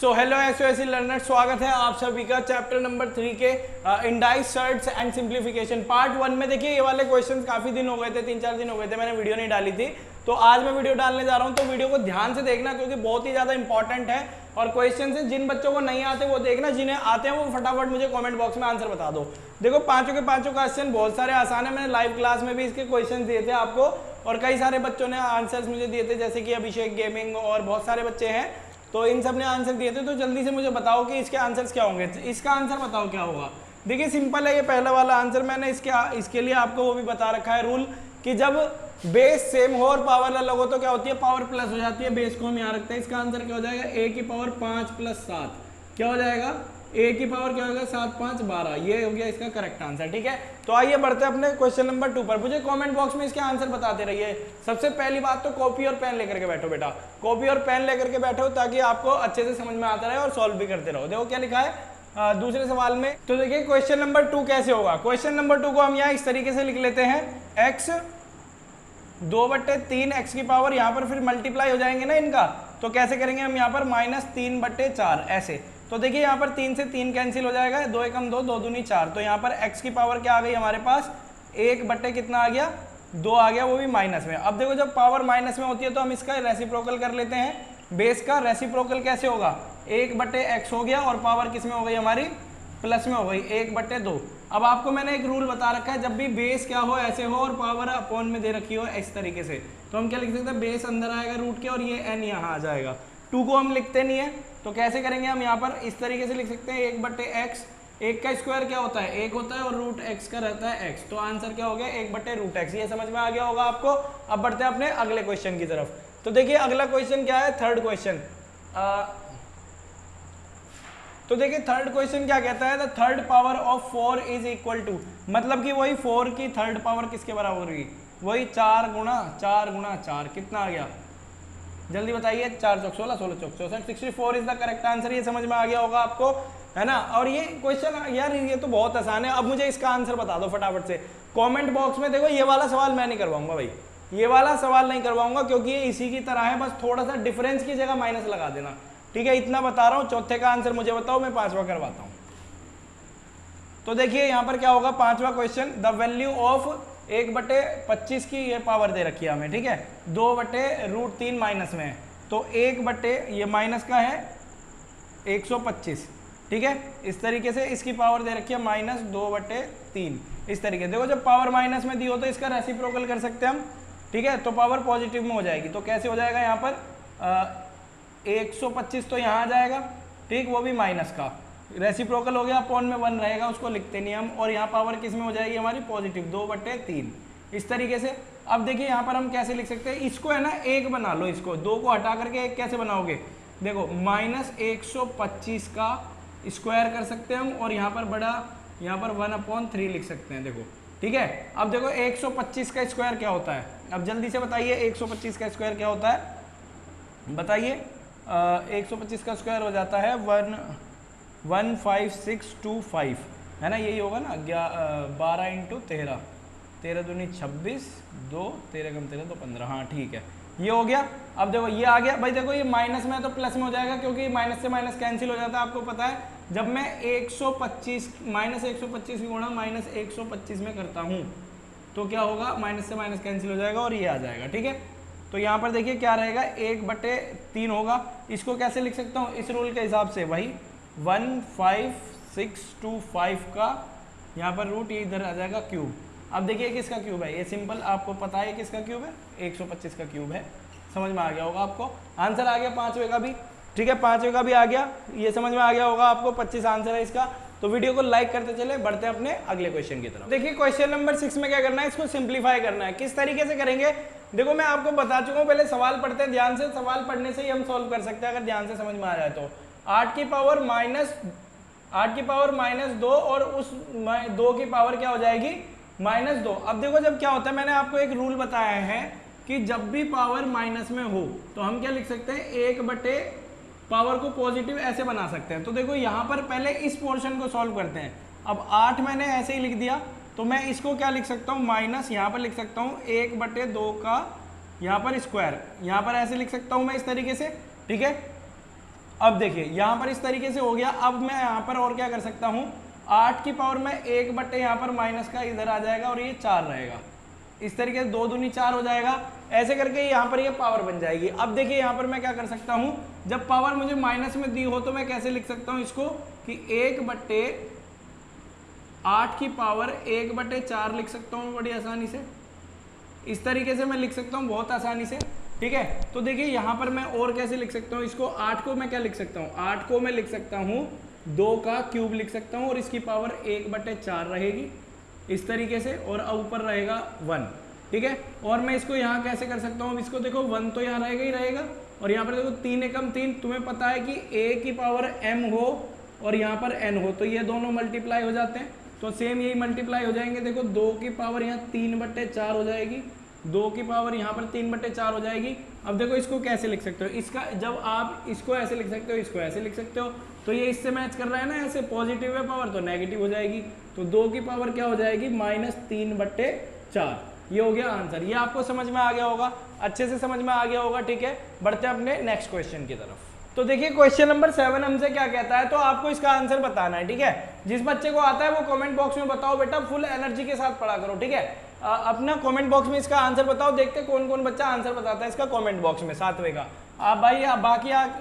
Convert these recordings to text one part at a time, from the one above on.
So hello एसओएसी learner, स्वागत है आप सभी का चैप्टर नंबर 3 के indices shirts and simplification part 1 में। देखिए ये वाले क्वेश्चंस काफी दिन हो गए थे, 3-4 दिन हो गए थे, मैंने वीडियो नहीं डाली थी, तो आज मैं वीडियो डालने जा रहा हूं। तो वीडियो को ध्यान से देखना क्योंकि बहुत ही ज्यादा इंपॉर्टेंट है और क्वेश्चन है जिन बच्चों को नहीं आते वो देखना, जिन्हें आते हैं वो फटाफट मुझे कमेंट बॉक्स में आंसर बता दो। देखो पांचों के पांचों क्वेश्चन बहुत सारे आसान है, मैंने लाइव क्लास में भी इसके क्वेश्चन दिए थे आपको और कई सारे बच्चों ने आंसर्स मुझे दिए थे, जैसे कि अभिषेक गेमिंग और बहुत सारे बच्चे हैं, तो इन सब ने आंसर दिए थे। तो जल्दी से मुझे बताओ कि इसके आंसर्स क्या होंगे, इसका आंसर बताओ क्या होगा। देखिए सिंपल है, ये पहला वाला आंसर मैंने इसके लिए आपको वो भी बता रखा है रूल कि जब बेस सेम हो और पावर अलग हो तो क्या होती है, पावर प्लस हो जाती है। बेस को हम यहाँ रखते हैं, इसका आंसर क्या हो जाएगा, a की पावर 5 + 7 क्या हो जाएगा, a की पावर क्या होगा 7 × 5 = 12। ये हो गया इसका करेक्ट आंसर। ठीक है, तो आइए बढ़ते हैं अपने क्वेश्चन नंबर 2 पर। मुझे कमेंट बॉक्स में इसके आंसर बताते रहिए। सबसे पहली बात तो कॉपी और पेन लेकर के बैठो बेटा, कॉपी और पेन लेकर के बैठो ताकि आपको अच्छे से समझ में आता रहे और सॉल्व भी करते रहो। देखो क्या लिखा है दूसरे सवाल में, तो देखिए क्वेश्चन नंबर 2 कैसे होगा। क्वेश्चन नंबर 2 को हम यहाँ इस तरीके से लिख लेते हैं, x 2/3 x की पावर, यहाँ पर फिर मल्टीप्लाई हो जाएंगे ना इनका, तो कैसे करेंगे हम यहाँ पर -3/4 ऐसे। तो देखिए यहाँ पर 3 से 3 कैंसिल हो जाएगा, 2 × 2 2 दूनी 4, तो यहाँ पर x की पावर क्या आ गई हमारे पास 1/ कितना आ गया 2 आ गया, वो भी माइनस में। अब देखो जब पावर माइनस में होती है तो हम इसका रेसिप्रोकल कर लेते हैं। बेस का रेसिप्रोकल कैसे होगा, 1/x हो गया और पावर किस में हो गई हमारी प्लस में हो गई 1/2। अब आपको मैंने एक रूल बता रखा है, जब भी बेस क्या हो ऐसे हो और पावर अपॉन में दे रखी हो इस तरीके से, तो हम क्या लिख सकते हैं, बेस अंदर आएगा रूट के और ये n यहाँ आ जाएगा। 2 को हम लिखते नहीं है तो कैसे करेंगे हम यहाँ पर इस तरीके से लिख सकते हैं, 1/x, 1 का स्क्वायर क्या होता है 1 होता है और √x का रहता है x, तो आंसर क्या हो गया 1/√x। ये समझ में आ गया होगा आपको। अब बढ़ते हैं अपने अगले क्वेश्चन की तरफ। तो देखिए अगला क्वेश्चन क्या है, थर्ड क्वेश्चन। तो देखिए थर्ड क्वेश्चन क्या कहता है, the third power of 4 is equal to, मतलब कि वही 4 की थर्ड पावर किसके बराबर होगी, वही 4 × 4 कितना आ गया, जल्दी बताइए। 4 × 16 16 × 64 64 इज द करेक्ट आंसर। ये समझ में आ गया होगा आपको, है ना। और ये क्वेश्चन यार ये तो बहुत आसान है। अब मुझे इसका आंसर बता दो फटाफट से कमेंट बॉक्स में। देखो ये वाला सवाल मैं नहीं करवाऊंगा भाई, ये वाला सवाल नहीं करवाऊंगा क्योंकि ये इसी की तरह है, बस थोड़ा सा डिफरेंस की जगह माइनस लगा देना। ठीक है, इतना बता रहा हूँ। चौथे का आंसर मुझे बताओ, मैं पांचवा करवाता हूँ। तो देखिए यहाँ पर क्या होगा, पांचवा क्वेश्चन, द वैल्यू ऑफ 1/25 की ये पावर दे रखी है हमें, ठीक है, 2/√3 माइनस में है, तो 1/ ये माइनस का है 125, ठीक है। इस तरीके से इसकी पावर दे रखी है -2/3 इस तरीके। देखो जब पावर माइनस में दी हो तो इसका रेसिप्रोकल कर सकते हैं हम, ठीक है, तो पावर पॉजिटिव में हो जाएगी। तो कैसे हो जाएगा यहाँ पर 125 तो यहाँ आ जाएगा, ठीक, वो भी माइनस का, रेसिप्रोकल हो गया, अपॉन में 1 रहेगा, उसको लिखते नहीं हम, और यहाँ पावर किस में हो जाएगी हमारी पॉजिटिव 2/3 इस तरीके से। अब देखिए यहाँ पर हम कैसे लिख सकते हैं, इसको है ना 1 बना लो, इसको 2 को हटा करके 1 कैसे बनाओगे, देखो -125 का स्क्वायर कर सकते हैं हम, और यहाँ पर बड़ा यहाँ पर 1/3 लिख सकते हैं, देखो, ठीक है। अब देखो 125 का स्क्वायर क्या होता है, अब जल्दी से बताइए 125 का स्क्वायर क्या होता है, बताइए। 125 का स्क्वायर हो जाता है 15625, है ना, यही होगा ना। 12 × 13 13 दूनी 26, 2 13 × 13 तो 15, हाँ ठीक है, ये हो गया। अब देखो ये आ गया भाई, देखो ये माइनस में है तो प्लस में हो जाएगा क्योंकि माइनस से माइनस कैंसिल हो जाता है, आपको पता है। जब मैं 125 -125 गुणा -125 में करता हूँ तो क्या होगा, माइनस से माइनस कैंसिल हो जाएगा और ये आ जाएगा, ठीक है। तो यहाँ पर देखिए क्या रहेगा 1/3 होगा। इसको कैसे लिख सकता हूँ, इस रूल के हिसाब से वही 15625 का यहाँ पर रूट, ये इधर आ जाएगा क्यूब। अब देखिए किसका क्यूब है, ये सिंपल आपको पता है किसका क्यूब है, 125 का क्यूब है। समझ में आ गया होगा आपको, आंसर आ गया पांचवे का भी, ठीक है, पांचवे का भी आ गया, ये समझ में आ गया होगा आपको। 25 आंसर है इसका। तो वीडियो को लाइक करते चले, बढ़ते हैं अपने अगले क्वेश्चन की तरफ। देखिए क्वेश्चन नंबर 6 में क्या करना है, इसको सिंप्लीफाई करना है। किस तरीके से करेंगे, देखो मैं आपको बता चुका हूँ, पहले सवाल पढ़ते हैं ध्यान से, सवाल पढ़ने से ही हम सॉल्व कर सकते हैं अगर ध्यान से समझ में आ जाए तो। 8 की पावर -2 और उस 2 की पावर क्या हो जाएगी -2। अब देखो जब क्या होता है, मैंने आपको एक रूल बताया है कि जब भी पावर माइनस में हो तो हम क्या लिख सकते हैं, 1/ पावर को पॉजिटिव ऐसे बना सकते हैं। तो देखो यहाँ पर पहले इस पोर्शन को सॉल्व करते हैं। अब 8 मैंने ऐसे ही लिख दिया, तो मैं इसको क्या लिख सकता हूँ, माइनस यहाँ पर लिख सकता हूँ 1/2 का यहाँ पर स्क्वायर, यहाँ पर ऐसे लिख सकता हूँ मैं इस तरीके से, ठीक है। अब देखिए यहाँ पर इस तरीके से हो गया। अब मैं यहाँ पर और क्या कर सकता हूँ, 8 की पावर में 1 बटे यहाँ पर माइनस का इधर आ जाएगा और ये 4 रहेगा। इस तरीके से 2 दूनी 4 हो जाएगा। ऐसे करके यहाँ पर ये पावर बन जाएगी। अब देखिए यहाँ पर मैं क्या कर सकता हूँ, जब पावर मुझे माइनस में दी हो तो मैं कैसे लिख सकता हूँ इसको कि 1 बटे 8 की पावर 1 बटे 4 लिख सकता हूँ बड़ी आसानी से। इस तरीके से मैं लिख सकता हूँ बहुत आसानी से, ठीक है। तो देखिए यहाँ पर मैं और कैसे लिख सकता हूँ इसको, 8 को मैं क्या लिख सकता हूँ, 8 को मैं लिख सकता हूँ 2 का क्यूब लिख सकता हूँ और इसकी पावर 1 बटे 4 रहेगी इस तरीके से, और ऊपर रहेगा 1, ठीक है। और मैं इसको यहाँ कैसे कर सकता हूँ, इसको देखो 1 तो यहाँ रहेगा ही रहेगा, और यहाँ पर देखो 3 एकम 3, तुम्हें पता है कि a की पावर m हो और यहाँ पर n हो, तो ये दोनों मल्टीप्लाई हो जाते हैं, तो सेम यही मल्टीप्लाई हो जाएंगे। देखो 2 की पावर यहाँ 3 बटे 4 हो जाएगी, 2 की पावर यहाँ पर 3 बटे 4 हो जाएगी। अब देखो इसको कैसे लिख सकते हो, इसका जब आप इसको ऐसे लिख सकते हो, इसको ऐसे लिख सकते हो, तो ये इससे मैच कर रहा है ना, ऐसे पॉजिटिव है पावर तो नेगेटिव हो जाएगी, तो 2 की पावर क्या हो जाएगी -3 बटे 4। ये हो गया आंसर। ये आपको समझ में आ गया होगा, अच्छे से समझ में आ गया होगा, ठीक है। बढ़ते हैं अपने नेक्स्ट क्वेश्चन की तरफ। तो देखिए क्वेश्चन नंबर 7 हमसे क्या कहता है, तो आपको इसका आंसर बताना है, ठीक है। जिस बच्चे को आता है वो कमेंट बॉक्स में बताओ बेटा, फुल एनर्जी के साथ पढ़ा करो, ठीक है। अपना कमेंट बॉक्स में इसका आंसर बताओ, देखते कौन कौन बच्चा आंसर बताता है इसका कमेंट बॉक्स में 7वें का। आप भाई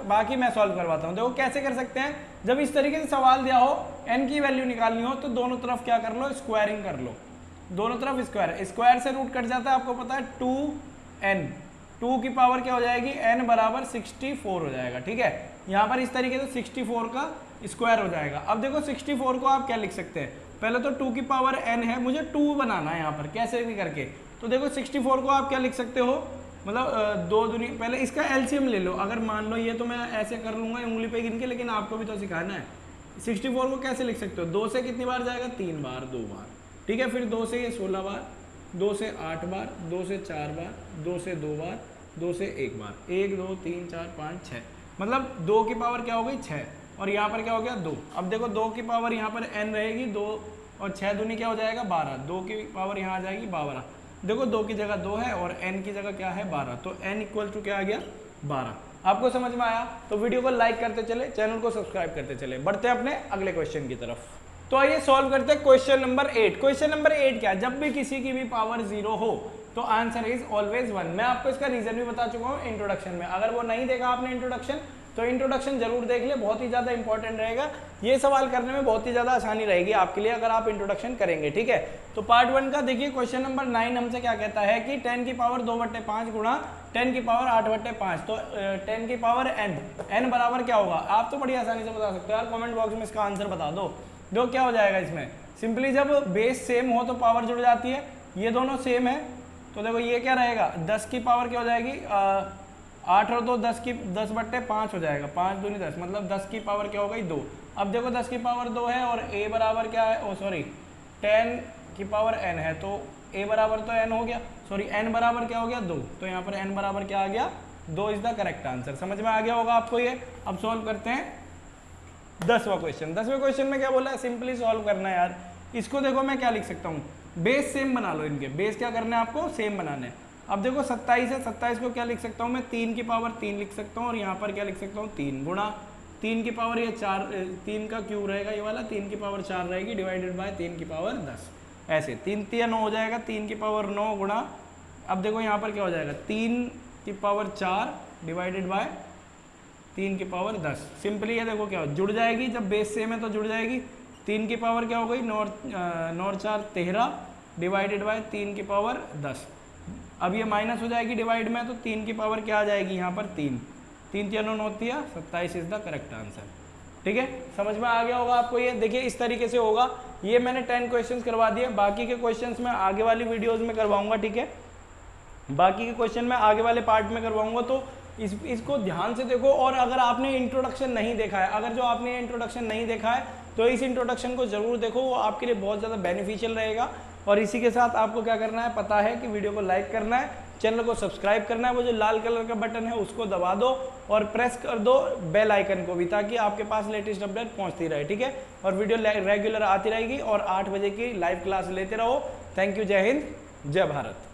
बाकी मैं सॉल्व करवाता हूँ। देखो कैसे कर सकते हैं, जब इस तरीके से सवाल दिया हो, n की वैल्यू निकालनी हो, तो दोनों तरफ क्या कर लो, स्क्वायरिंग कर लो, दोनों तरफ स्क्वायर से रूट कट जाता है, आपको पता है 2n, 2 की पावर क्या हो जाएगी, n बराबर 64 हो जाएगा, ठीक है। यहाँ पर इस तरीके से 64 का स्क्वायर हो जाएगा। अब देखो 64 को आप क्या लिख सकते हैं, पहले तो 2 की पावर n है, मुझे 2 बनाना है यहाँ पर कैसे भी करके, तो देखो 64 को आप क्या लिख सकते हो, मतलब 2 दूनी, पहले इसका एलसीएम ले लो। अगर मान लो ये तो मैं ऐसे कर लूँगा उंगली पे गिन के, लेकिन आपको भी तो सिखाना है। 64 को कैसे लिख सकते हो, 2 से कितनी बार जाएगा, 3 बार, 2 बार, ठीक है। फिर 2 से ये 16 बार, 2 से 8 बार, 2 से 4 बार, 2 से 2 बार, 2 से 1 बार, 1 2 3 4 5 6, मतलब 2 की पावर क्या हो गई 6, और यहाँ पर क्या हो गया 2। अब देखो 2 की पावर यहाँ पर n रहेगी 2, और 6 दूनी क्या हो जाएगा 12, 2 की पावर यहाँ आ जाएगी 12। देखो 2 की जगह 2 है और n की जगह क्या है 12, तो n इक्वल टू क्या आ गया 12। आपको समझ में आया तो वीडियो को लाइक करते चले, चैनल को सब्सक्राइब करते चले। बढ़ते हैं अपने अगले क्वेश्चन की तरफ। तो आइए सॉल्व करते हैं क्वेश्चन नंबर 8। क्वेश्चन नंबर 8 क्या है, जब भी किसी की भी पावर 0 हो तो आंसर इज ऑलवेज 1। मैं आपको इसका रीजन भी बता चुका हूँ इंट्रोडक्शन में, अगर वो नहीं देखा आपने इंट्रोडक्शन तो इंट्रोडक्शन जरूर देख ले, बहुत ही ज़्यादा इंपॉर्टेंट रहेगा। ये सवाल करने में बहुत ही ज़्यादा आसानी रहेगी आपके लिए अगर आप इंट्रोडक्शन करेंगे, ठीक है। तो पार्ट 1 का देखिए क्वेश्चन नंबर 9 हमसे क्या कहता है कि 10 की पावर 2/5 गुणा 10 की पावर 8/5, तो 10 की पावर n बराबर क्या होगा, आप तो बड़ी आसानी से बता सकते हो यार, कमेंट बॉक्स में इसका आंसर बता दो। जो क्या हो जाएगा इसमें, सिंपली जब बेस सेम हो तो पावर जुड़ जाती है, ये दोनों सेम है, तो देखो ये क्या रहेगा, 10 की पावर क्या हो जाएगी 8 और 2 10/5 हो जाएगा, 5 दूनी 10, मतलब 10 की पावर क्या हो गई 2। अब देखो 10 की पावर 2 है और a बराबर क्या है, 10 की पावर n है, तो a बराबर तो n हो गया, n बराबर क्या हो गया 2, तो यहाँ पर n बराबर क्या आ गया 2 इज द करेक्ट आंसर। समझ में आ गया होगा आपको ये। अब सॉल्व करते हैं 10वां क्वेश्चन। 10वें क्वेश्चन में क्या बोला है, सिंपली सॉल्व करना है यार। इसको देखो मैं क्या लिख सकता हूँ, बेस सेम बना लो, इनके बेस क्या करना है आपको, सेम बनाने हैं। अब देखो 27 है, 27 को क्या लिख सकता हूँ मैं, 3 की पावर 3 लिख सकता हूँ, और यहाँ पर क्या लिख सकता हूँ 3 गुणा 3 की पावर ये 4, 3 का क्यूब रहेगा ये वाला, 3 की पावर 4 रहेगी डिवाइडेड बाय 3 की पावर 10, ऐसे 3 3 9 हो जाएगा, 3 की पावर 9 गुणा, अब देखो यहाँ पर क्या हो जाएगा 3 की पावर 4 डिवाइडेड बाय 3 की पावर 10। सिंपली ये देखो क्या जुड़ जाएगी, जब बेस सेम है तो जुड़ जाएगी। 3 की पावर क्या हो गई 9 4 13 डिवाइडेड बाय 3 की पावर 10। अब ये माइनस हो जाएगी डिवाइड में, तो 3 की पावर क्या आ जाएगी यहाँ पर 3, 3 3 9 9 27 इज द करेक्ट आंसर, ठीक है। समझ में आ गया होगा आपको ये। देखिए इस तरीके से होगा, ये मैंने 10 क्वेश्चंस करवा दिए, बाकी के क्वेश्चंस मैं आगे वाली वीडियोस में करवाऊंगा, ठीक है। बाकी के क्वेश्चन मैं आगे वाले पार्ट में करवाऊंगा, तो इसको ध्यान से देखो। और अगर आपने इंट्रोडक्शन नहीं देखा है, अगर जो आपने इंट्रोडक्शन नहीं देखा है तो इस इंट्रोडक्शन को जरूर देखो, वो आपके लिए बहुत ज़्यादा बेनिफिशियल रहेगा। और इसी के साथ आपको क्या करना है पता है कि वीडियो को लाइक करना है, चैनल को सब्सक्राइब करना है, वो जो लाल कलर का बटन है उसको दबा दो और प्रेस कर दो बेल आइकन को भी, ताकि आपके पास लेटेस्ट अपडेट पहुंचती रहे, ठीक है। और वीडियो रेगुलर आती रहेगी और 8 बजे की लाइव क्लास लेते रहो। थैंक यू, जय हिंद, जय भारत।